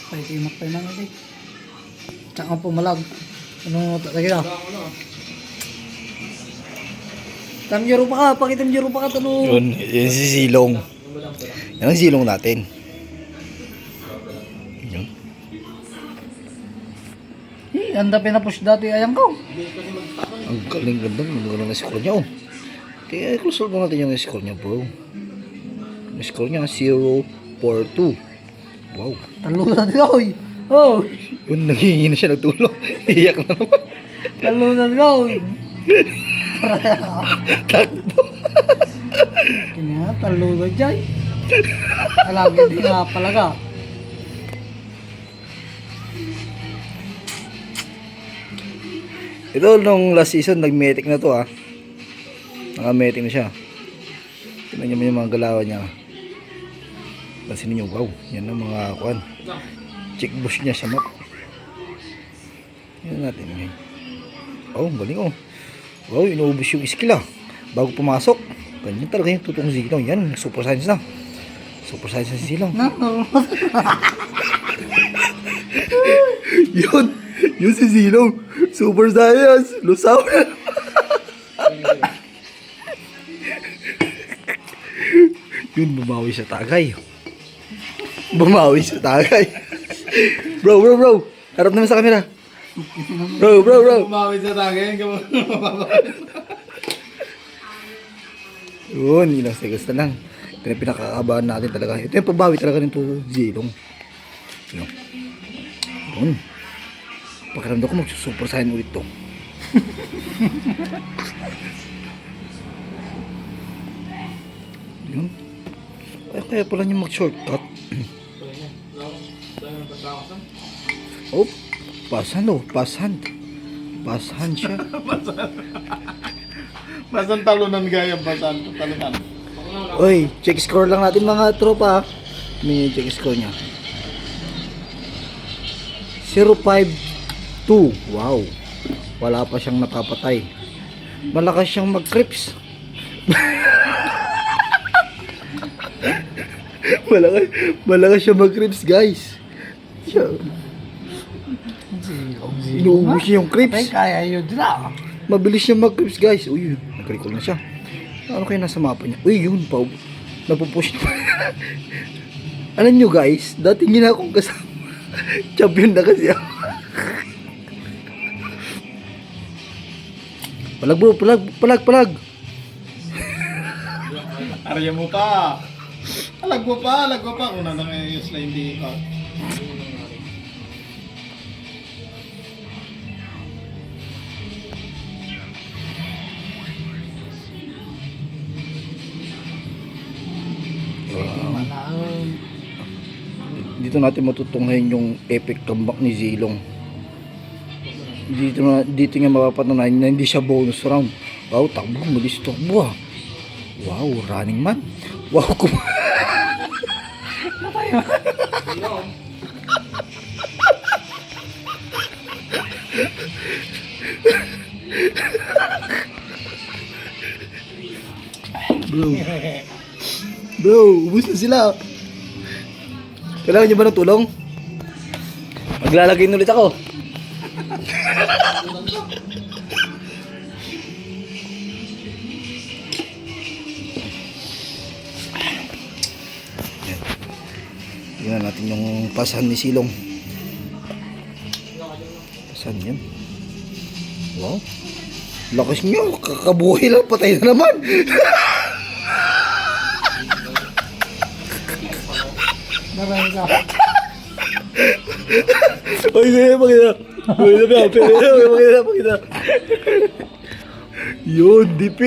Pwede kayo makpay na natin. Tsaka pumalag. Ano lagi na? Tamjero pa ka, pakitamjero pa ka tano. Yun si Silong. Yan ang silong natin. Yun. Anda pinapush dati ayang ko. Ang galing ganda. Magaling na score niya, oh. Kaya i-close mo natin yung score niya, bro. Yung score niya, 0-4-2. Wow. Talo na din ako. Oh, Yun, naghihingi na siya ng tulong. Iyak na naman. talo na din ako. Takbo. Kanya, talo na dyan. Alagi din nga palaga. Ito, nung last season, nag-metic na to, ha. Naka-metic na siya. Tignan niyo yung mga galawan niya. Pansin niyo, wow. Yan ang mga kuan. Check bush niya sa map. Yan natin ngayon. Oh, galing, oh. Wow, inuubos yung skill, ah. Bago pumasok. Ganyan talaga yung totoong Silong. Yan, super science na. Super science na si Silong. Yun si Silong. Super science. Lusaw na. Yun, bumawi sa tagay. Bumawi sa tagay. Bro. Harap naman sa camera. Bro. Bumawid sa tagay. Yun, ilang seconds na lang. Ito na pinakakabahan natin talaga. Ito yung pabawi talaga nito Silong. Yun. Pakiramdam ko mag-super saiyan ulit to. Yun. Kaya pala niya mag-shortcut. Oh, pasan siya. Basan talunan gaya, basan talunan. Oy, check score lang natin mga tropa. May check score niya. 0-5-2. Wow. Wala pa siyang napapatay. Malakas siyang mag-creeps. malakas siyang mag-creeps, guys. Inuubos niya yung creeps. Ay, kaya yun na. Mabilis siya mag-creeps, guys. Uy, nag-recall na siya. Ano kayo nasa mapa niya? Uy, yun, napupush na. Alam nyo, guys, dati hindi na akong kasama. Champion na kasi ako. Palag, bro, palag. Arya mo pa. Alag mo pa. Kung nanang ayos na hindi ka. Dito natin matutunghayan yung epic comeback ni Silong. Dito nga mapapatunayan na hindi siya bonus round. Wow, takbo, malis takbo, ah. Wow, running man. Wow, Bro, ubus na sila. Kailangan nyo ba ng tulong? Maglalagay ulit ako. Tingnan natin yung pasahan ni Silong. Pasahan yan. Wow. Lakas nyo. Kakabuhay lang. Patay na naman. Oy, pakita. Yun, dipi.